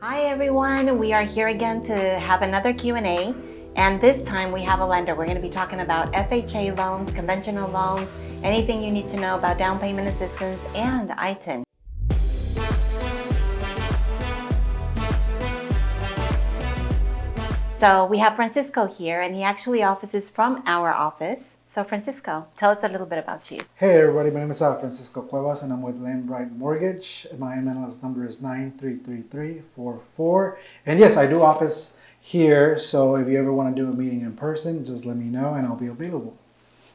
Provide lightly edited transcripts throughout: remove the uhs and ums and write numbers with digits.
Hi everyone, we are here again to have another Q&A, and this time we have a lender. We're going to be talking about FHA loans, conventional loans, anything you need to know about down payment assistance and ITIN. So we have Francisco here, and he actually offices from our office. So Francisco, tell us a little bit about you. Hey everybody, my name is Francisco Cuevas and I'm with Landbright Mortgage. My MLS number is 933344. And yes, I do office here, so if you ever want to do a meeting in person, just let me know and I'll be available.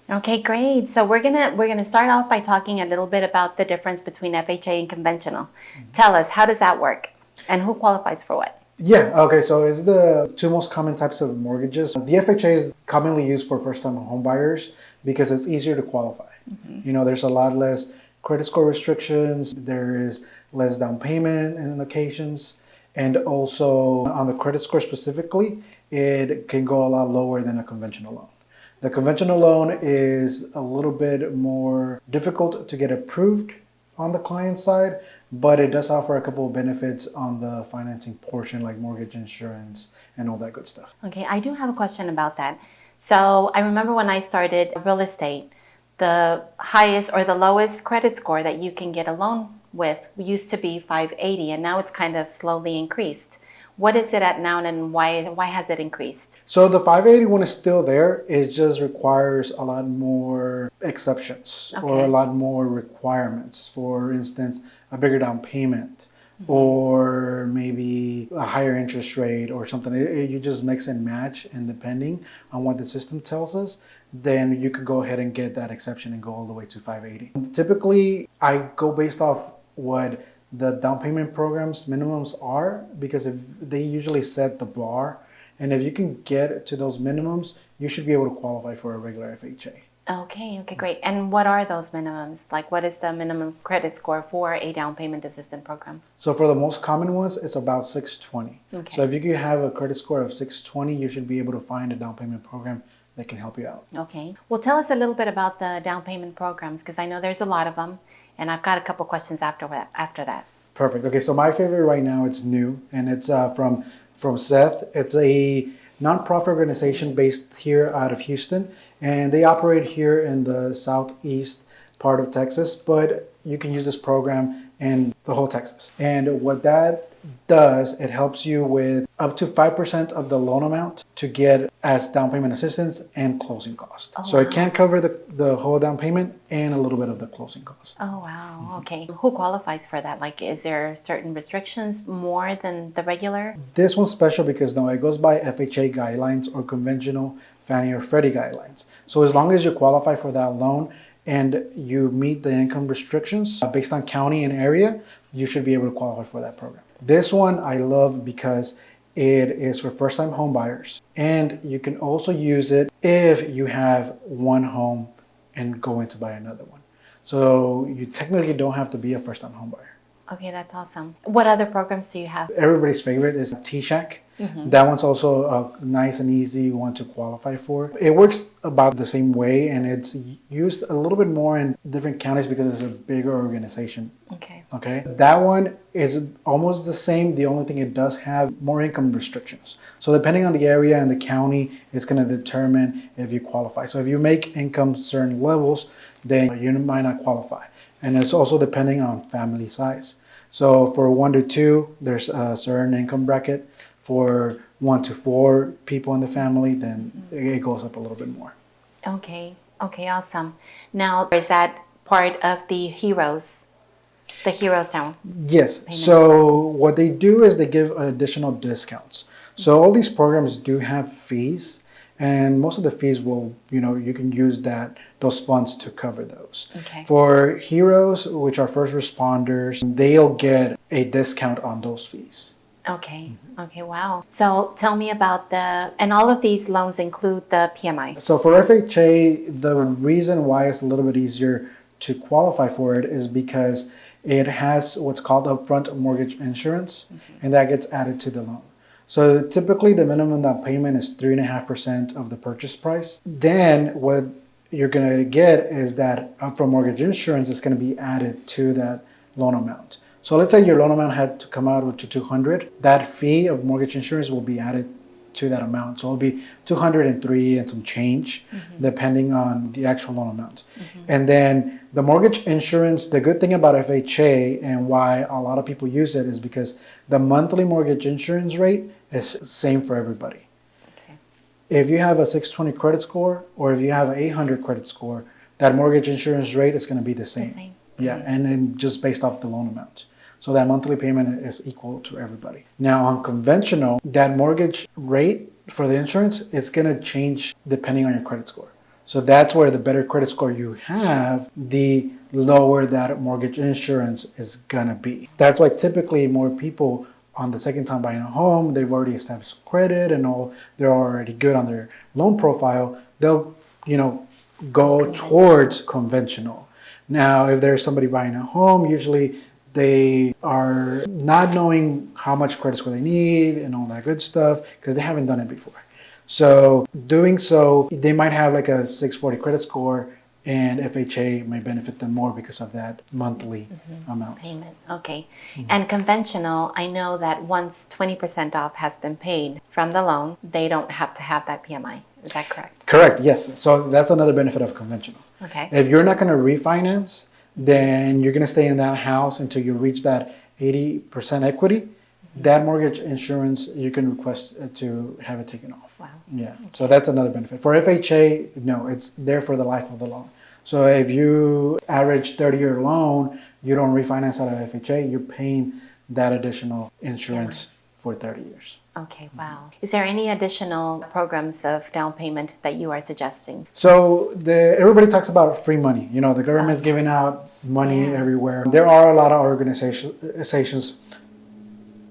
Okay, great. So we're gonna start off by talking a little bit about the difference between FHA and conventional. Tell us, how does that work and who qualifies for what? Yeah, okay, so it's the two most common types of mortgages. The FHA is commonly used for first-time home buyers because it's easier to qualify. You know, there's a lot less credit score restrictions, there is less down payment in occasions, and also on the credit score specifically, it can go a lot lower than a conventional loan. The conventional loan is a little bit more difficult to get approved on the client side, but it does offer a couple of benefits on the financing portion, like mortgage insurance and all that good stuff. Okay, I do have a question about that. So I remember when I started real estate, the highest or the lowest credit score that you can get a loan with used to be 580, and now it's kind of slowly increased. What is it at now, and why has it increased? So the 581 is still there. It just requires a lot more exceptions or a lot more requirements. For instance, a bigger down payment or maybe a higher interest rate or something. You just mix and match, and depending on what the system tells us, then you could go ahead and get that exception and go all the way to 580. Typically, I go based off what the down payment programs minimums are, because if they usually set the bar, and if you can get to those minimums, you should be able to qualify for a regular FHA. Okay, great. And what are those minimums? Like, what is the minimum credit score for a down payment assistance program? So for the most common ones, it's about 620. Okay. So if you can have a credit score of 620, you should be able to find a down payment program that can help you out. Okay. Well, tell us a little bit about the down payment programs, because I know there's a lot of them, and I've got a couple questions after that. Perfect. Okay, so my favorite right now, it's new, and it's from Seth. It's a nonprofit organization based here out of Houston, and they operate here in the southeast part of Texas, but you can use this program in the whole Texas. And what that does, it helps you with up to 5% of the loan amount to get as down payment assistance and closing cost. So it can cover the whole down payment and a little bit of the closing cost. Oh, wow. Okay. Who qualifies for that? Like, is there certain restrictions more than the regular? This one's special because no, it goes by FHA guidelines or conventional Fannie or Freddie guidelines. So as long as you qualify for that loan and you meet the income restrictions based on county and area, you should be able to qualify for that program. This one I love because it is for first-time home buyers, and you can also use it if you have one home and going to buy another one. So you technically don't have to be a first-time home buyer. Okay, that's awesome. What other programs do you have? Everybody's favorite is T-Shack. That one's also a nice and easy one to qualify for. It works about the same way, and it's used a little bit more in different counties because it's a bigger organization. Okay. That one is almost the same. The only thing, it does have more income restrictions. So depending on the area and the county, it's going to determine if you qualify. So if you make income certain levels, then you might not qualify. And it's also depending on family size. So for 1 to 2, there's a certain income bracket. For 1 to 4 people in the family, then it goes up a little bit more. Okay, awesome. Now, is that part of the Heroes Down? Yes. So what they do is they give additional discounts. So all these programs do have fees, and most of the fees will, you can use those funds to cover those. Okay. For Heroes, which are first responders, they'll get a discount on those fees. Okay, wow. So tell me about and all of these loans include the PMI. So for FHA, the reason why it's a little bit easier to qualify for it is because it has what's called upfront mortgage insurance, and that gets added to the loan. So typically the minimum down payment is 3.5% of the purchase price. Then what you're going to get is that upfront mortgage insurance is going to be added to that loan amount. So let's say your loan amount had to come out to 200. That fee of mortgage insurance will be added to that amount. So it'll be 203 and some change, depending on the actual loan amount. And then the mortgage insurance, the good thing about FHA and why a lot of people use it is because the monthly mortgage insurance rate is same for everybody. Okay. If you have a 620 credit score or if you have an 800 credit score, that mortgage insurance rate is going to be the same. The same. Yeah, and then just based off the loan amount. So that monthly payment is equal to everybody. Now on conventional, that mortgage rate for the insurance is going to change depending on your credit score. So that's where the better credit score you have, the lower that mortgage insurance is going to be. That's why typically more people on the second time buying a home, they've already established credit and all, they're already good on their loan profile, they'll, go towards conventional. Now, if there's somebody buying a home, usually they are not knowing how much credit score they need and all that good stuff because they haven't done it before. So doing so, they might have like a 640 credit score and FHA may benefit them more because of that monthly amount. Payment. Okay. And conventional, I know that once 20% off has been paid from the loan, they don't have to have that PMI. Is that correct? Correct, yes. So that's another benefit of conventional. Okay. If you're not going to refinance, then you're going to stay in that house until you reach that 80% equity. That mortgage insurance, you can request to have it taken off. Wow. Yeah, okay. So that's another benefit. For FHA, no, it's there for the life of the loan. So if you average 30-year loan, you don't refinance out of FHA, you're paying that additional insurance for 30 years. Okay, wow. Is there any additional programs of down payment that you are suggesting? So everybody talks about free money. The government's giving out money everywhere. There are a lot of organizations,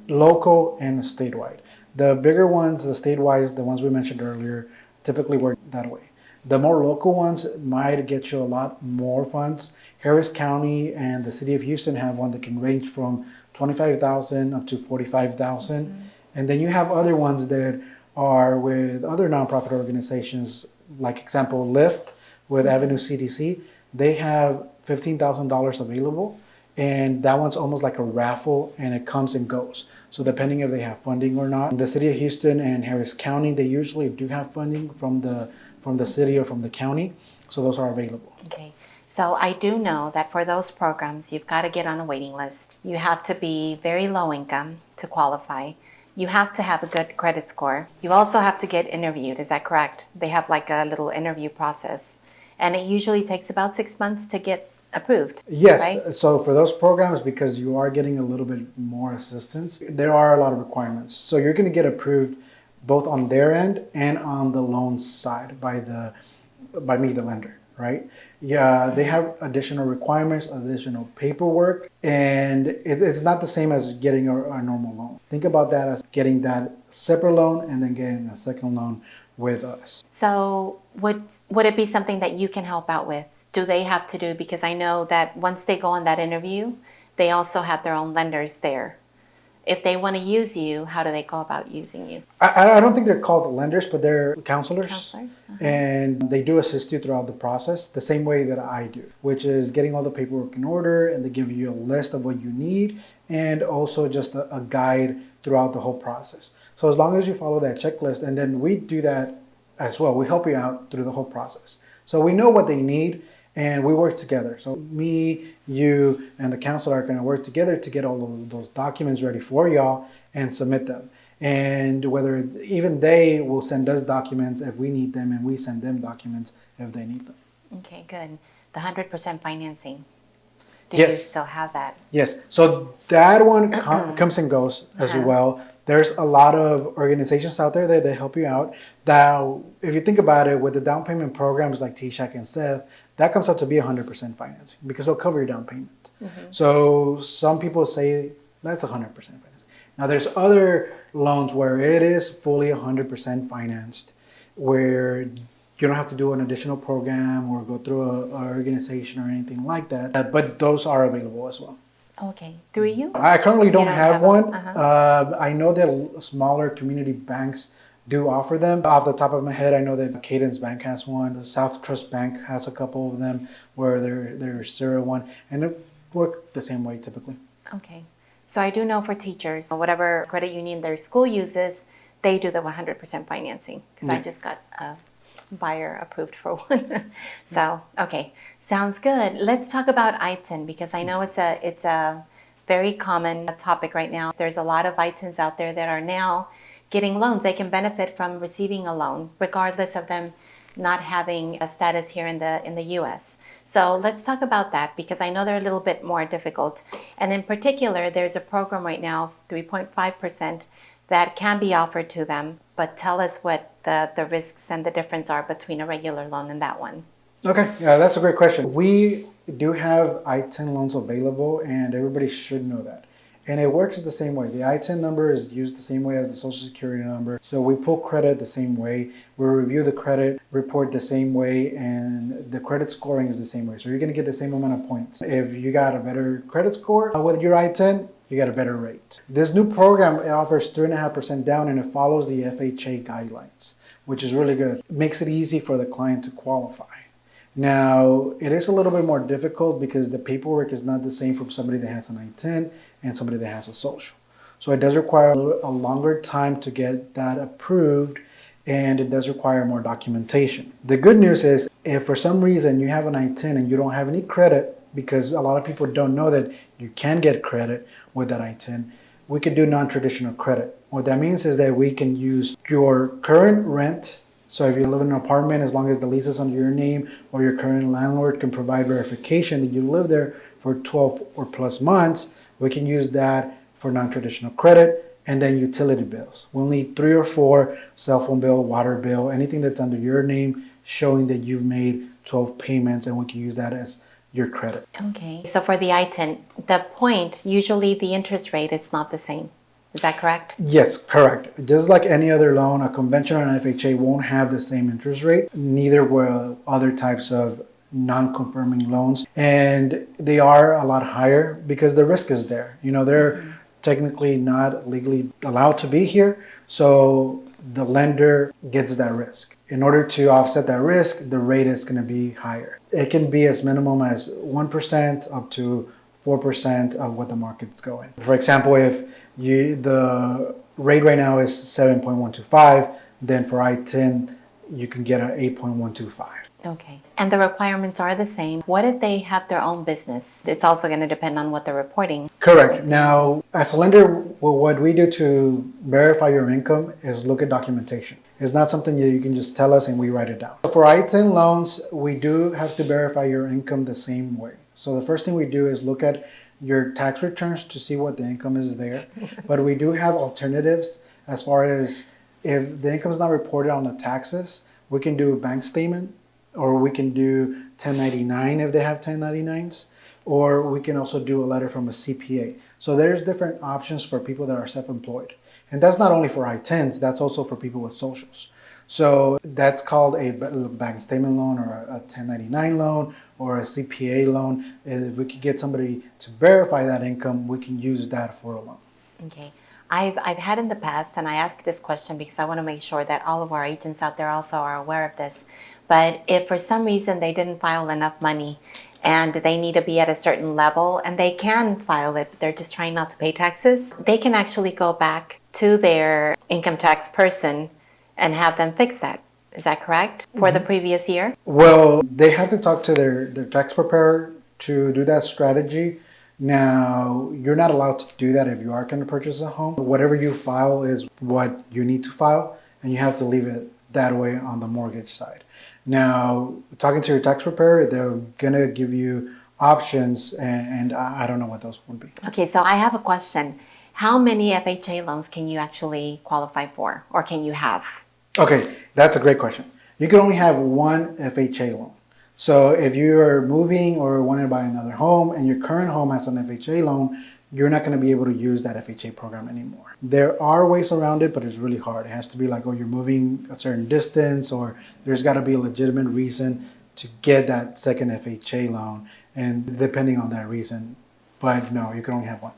local and statewide. The bigger ones, the statewide, the ones we mentioned earlier, typically work that way. The more local ones might get you a lot more funds. Harris County and the city of Houston have one that can range from $25,000 up to $45,000. And then you have other ones that are with other nonprofit organizations, like example, Lyft with Avenue CDC. They have $15,000 available, and that one's almost like a raffle, and it comes and goes. So depending if they have funding or not. The city of Houston and Harris County, they usually do have funding from the city or from the county, so those are available. Okay. So I do know that for those programs, you've got to get on a waiting list. You have to be very low income to qualify. You have to have a good credit score. You also have to get interviewed. Is that correct? They have like a little interview process. And it usually takes about 6 months to get approved. Yes. Right? So for those programs, because you are getting a little bit more assistance, there are a lot of requirements. So you're going to get approved both on their end and on the loan side by me, the lender, right? Yeah, they have additional requirements, additional paperwork, and it's not the same as getting a normal loan. Think about that as getting that separate loan and then getting a second loan with us. So would it be something that you can help out with? Do they have to do, because I know that once they go on that interview, they also have their own lenders there. If they want to use you, how do they go about using you? I don't think they're called lenders, but they're counselors. Counselors? And they do assist you throughout the process the same way that I do, which is getting all the paperwork in order, and they give you a list of what you need and also just a guide throughout the whole process. So as long as you follow that checklist, and then we do that as well. We help you out through the whole process. So we know what they need and we work together. So me, you, and the counselor are going to work together to get all of those documents ready for y'all and submit them. And whether even they will send us documents if we need them, and we send them documents if they need them. Okay, good. The 100% financing. Do Yes. you still have that? Yes. So that one comes and goes as well. There's a lot of organizations out there that help you out. Now, if you think about it, with the down payment programs like TSHAC and SETH, that comes out to be 100% financing because they'll cover your down payment. So some people say that's 100% financing. Now, there's other loans where it is fully 100% financed, where you don't have to do an additional program or go through an organization or anything like that. But those are available as well. Okay. Through you? I currently don't have one. Uh-huh. I know that smaller community banks do offer them. Off the top of my head, I know that Cadence Bank has one. The South Trust Bank has a couple of them where they're 0-1, and it works the same way typically. Okay. So I do know for teachers, whatever credit union their school uses, they do the 100% financing because I just got a buyer approved for one. So, okay. Sounds good. Let's talk about ITIN because I know it's a very common topic right now. There's a lot of ITINs out there that are now getting loans. They can benefit from receiving a loan regardless of them not having a status here in the US. So let's talk about that because I know they're a little bit more difficult. And in particular, there's a program right now, 3.5%, that can be offered to them. But tell us what the risks and the difference are between a regular loan and that one. Okay, yeah, that's a great question. We do have I-10 loans available, and everybody should know that. And it works the same way. The I-10 number is used the same way as the Social Security number. So we pull credit the same way, we review the credit report the same way, and the credit scoring is the same way. So you're going to get the same amount of points. If you got a better credit score with your I-10, you get a better rate. This new program offers 3.5% down, and it follows the FHA guidelines, which is really good. It makes it easy for the client to qualify. Now, it is a little bit more difficult because the paperwork is not the same from somebody that has an I-10 and somebody that has a social. So it does require a longer time to get that approved, and it does require more documentation. The good news is if for some reason you have an I-10 and you don't have any credit, because a lot of people don't know that you can get credit with that I-10, we could do non-traditional credit. What that means is that we can use your current rent. So if you live in an apartment, as long as the lease is under your name or your current landlord can provide verification that you live there for 12 or plus months, we can use that for non-traditional credit. And then utility bills. We'll need 3 or 4 cell phone bill, water bill, anything that's under your name showing that you've made 12 payments, and we can use that as your credit. Okay. So for the I-10, the point, usually the interest rate is not the same. Is that correct? Yes, correct. Just like any other loan, a conventional FHA won't have the same interest rate. Neither will other types of non-conforming loans. And they are a lot higher because the risk is there. You know, they're technically not legally allowed to be here. So the lender gets that risk. In order to offset that risk, the rate is going to be higher. It can be as minimum as 1% up to 4% of what the market's going. For example, if the rate right now is 7.125, then for I-10, you can get an 8.125. Okay. And the requirements are the same. What if they have their own business? It's also going to depend on what they're reporting. Correct. Now, as a lender, what we do to verify your income is look at documentation. It's not something that you can just tell us and we write it down. For I-10 loans, we do have to verify your income the same way. So the first thing we do is look at your tax returns to see what the income is there. But we do have alternatives as far as if the income is not reported on the taxes, we can do a bank statement, or we can do 1099 if they have 1099s, or we can also do a letter from a CPA. So there's different options for people that are self-employed. And that's not only for I-10s, that's also for people with socials. So that's called a bank statement loan or a 1099 loan or a CPA loan. If we could get somebody to verify that income, we can use that for a loan. Okay. I've had in the past, and I ask this question because I want to make sure that all of our agents out there also are aware of this. But if for some reason they didn't file enough money and they need to be at a certain level, and they can file it, but they're just trying not to pay taxes, they can actually go back to their income tax person and have them fix that. Is that correct? For the previous year? Well, they have to talk to their tax preparer to do that strategy. Now, you're not allowed to do that if you are going to purchase a home. Whatever you file is what you need to file, and you have to leave it that way on the mortgage side. Now, talking to your tax preparer, they're going to give you options, and I don't know what those would be. Okay, so I have a question. How many FHA loans can you actually qualify for, or can you have? Okay, that's a great question. You can only have one FHA loan. So if you're moving or want to buy another home and your current home has an FHA loan, you're not going to be able to use that FHA program anymore. There are ways around it, but it's really hard. It has to be like, oh, you're moving a certain distance, or there's got to be a legitimate reason to get that second FHA loan, and depending on that reason. But no, you can only have one.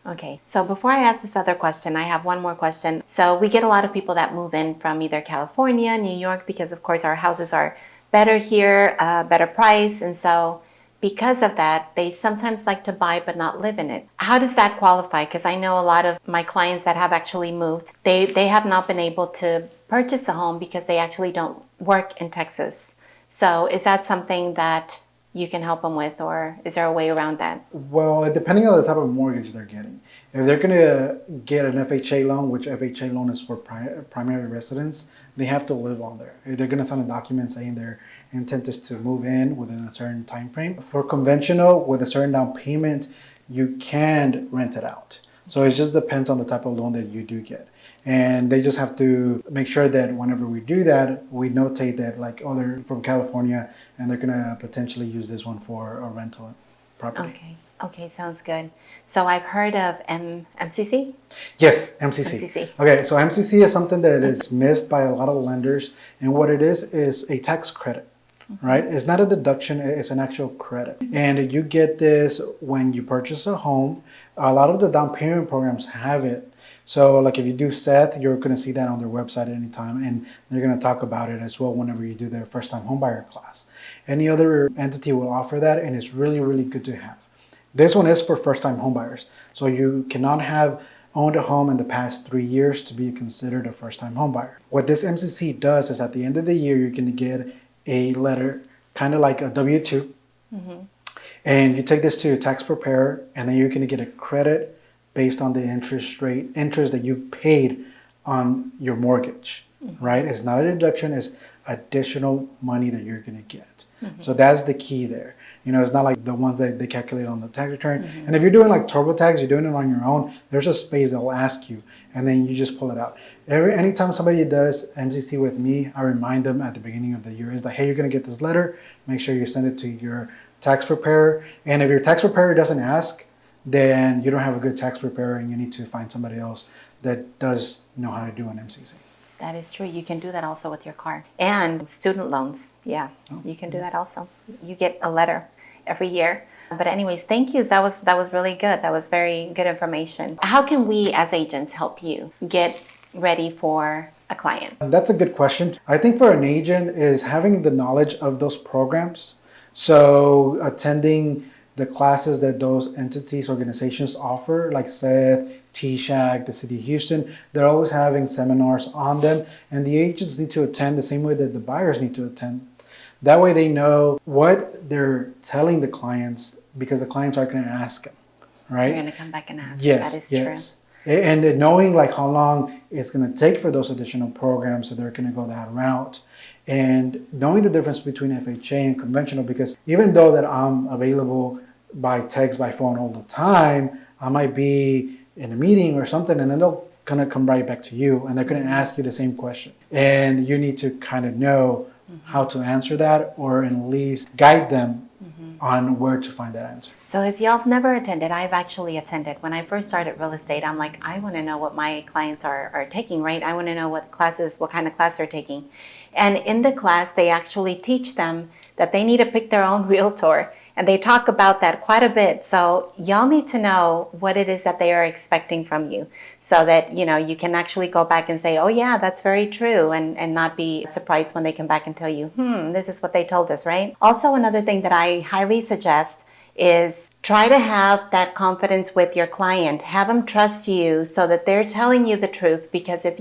Okay, so before I ask this other question, I have one more question. So we get a lot of people that move in from either California, New York, because of course our houses are better here, better price, and so because of that, they sometimes like to buy but not live in it. How does that qualify? Because I know a lot of my clients that have actually moved, they have not been able to purchase a home because they actually don't work in Texas. So is that something that you can help them with, or is there a way around that? Well, depending on the type of mortgage they're getting. If they're going to get an FHA loan, which FHA loan is for primary residence, they have to live on there. If they're going to sign a document saying their intent is to move in within a certain time frame. For conventional, with a certain down payment, you can rent it out. So it just depends on the type of loan that you do get. And they just have to make sure that whenever we do that, we notate that like, oh, they're from California and they're going to potentially use this one for a rental property. Okay. Okay, sounds good. So I've heard of MCC? Yes, MCC. MCC. Okay, so MCC is something that is missed by a lot of lenders. And what it is a tax credit, right? It's not a deduction, it's an actual credit. And you get this when you purchase a home. A lot of the down payment programs have it. So like if you do Seth, you're going to see that on their website at any time, and they're going to talk about it as well whenever you do their first time homebuyer class. Any other entity will offer that, and it's really, really good to have. This one is for first time homebuyers. So you cannot have owned a home in the past 3 years to be considered a first time homebuyer. What this MCC does is at the end of the year, you're going to get a letter, kind of like a W-2. And you take this to your tax preparer, and then you're going to get a credit based on the interest that you've paid on your mortgage, right? It's not a deduction, it's additional money that you're going to get. So that's the key there. You know, it's not like the ones that they calculate on the tax return. And if you're doing like TurboTax, you're doing it on your own, there's a space they'll ask you, and then you just pull it out. Anytime somebody does MCC with me, I remind them at the beginning of the year, it's like, hey, you're going to get this letter, make sure you send it to your tax preparer. And if your tax preparer doesn't ask, then you don't have a good tax preparer and you need to find somebody else that does know how to do an MCC. That is true. You can do that also with your car. And student loans. Yeah, you can do that also. You get a letter every year. But anyways, thank you. That was really good. That was very good information. How can we as agents help you get ready for a client? That's a good question. I think for an agent is having the knowledge of those programs. So attending the classes that those entities, organizations offer, like SETH, TSHAC, the City of Houston, they're always having seminars on them, and the agents need to attend the same way that the buyers need to attend. That way they know what they're telling the clients, because the clients are going to ask them, right? They're going to come back and ask. Yes, that is yes. True. And knowing like how long it's going to take for those additional programs, so they're going to go that route. And knowing the difference between FHA and conventional, because even though that I'm available by text, by phone all the time, I might be in a meeting or something, and then they'll kind of come right back to you, and they're going to ask you the same question. And you need to kind of know how to answer that, or at least guide them on where to find that answer. So if y'all have never attended, I've actually attended. When I first started real estate, I'm like, I want to know what my clients are taking, right? I want to know what kind of class they're taking. And in the class, they actually teach them that they need to pick their own realtor. And they talk about that quite a bit. So y'all need to know what it is that they are expecting from you, so that, you know, you can actually go back and say, oh yeah, that's very true, and not be surprised when they come back and tell you, this is what they told us, right? Also, another thing that I highly suggest is try to have that confidence with your client. Have them trust you so that they're telling you the truth. Because if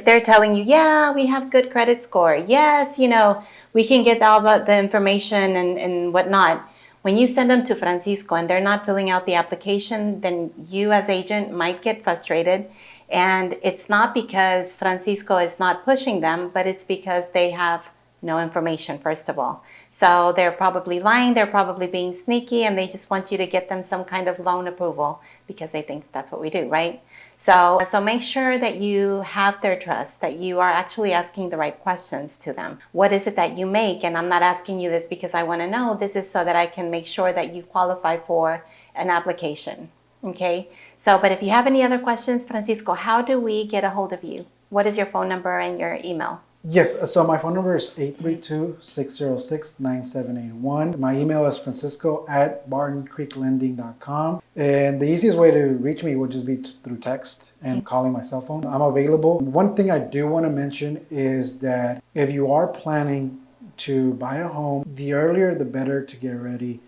they're telling you, yeah, we have good credit score, yes, you know, we can get all the information and whatnot. When you send them to Francisco and they're not filling out the application, then you as agent might get frustrated. And it's not because Francisco is not pushing them, but it's because they have no information, first of all. So they're probably lying, they're probably being sneaky, and they just want you to get them some kind of loan approval because they think that's what we do, right? So make sure that you have their trust, that you are actually asking the right questions to them. What is it that you make? And I'm not asking you this because I want to know. This is so that I can make sure that you qualify for an application, okay? So, but if you have any other questions, Francisco, how do we get a hold of you? What is your phone number and your email? Yes, so my phone number is 832-606-9781. My email is francisco@bartoncreeklending.com. And the easiest way to reach me would just be through text and calling my cell phone. I'm available. One thing I do want to mention is that if you are planning to buy a home, the earlier the better to get ready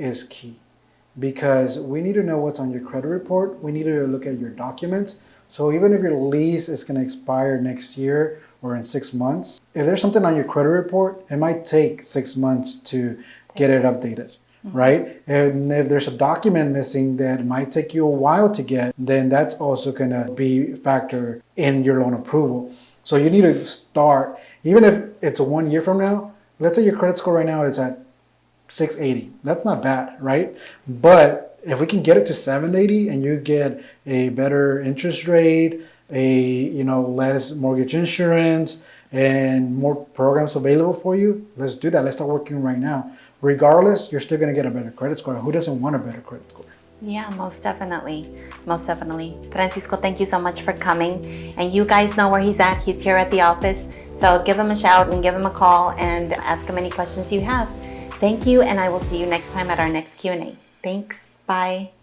is key, because we need to know what's on your credit report. We need to look at your documents. So even if your lease is going to expire next year or in 6 months, if there's something on your credit report, it might take 6 months to get it updated, right? And if there's a document missing that might take you a while to get, then that's also going to be a factor in your loan approval. So you need to start, even if it's 1 year from now, let's say your credit score right now is at 680. That's not bad, right? But if we can get it to 780 and you get a better interest rate, less mortgage insurance, and more programs available for you, let's do that. Let's start working right now. Regardless, you're still going to get a better credit score. Who doesn't want a better credit score? Yeah, most definitely. Most definitely. Francisco, thank you so much for coming. And you guys know where he's at. He's here at the office. So give him a shout and give him a call and ask him any questions you have. Thank you, and I will see you next time at our next Q&A. Thanks. Bye.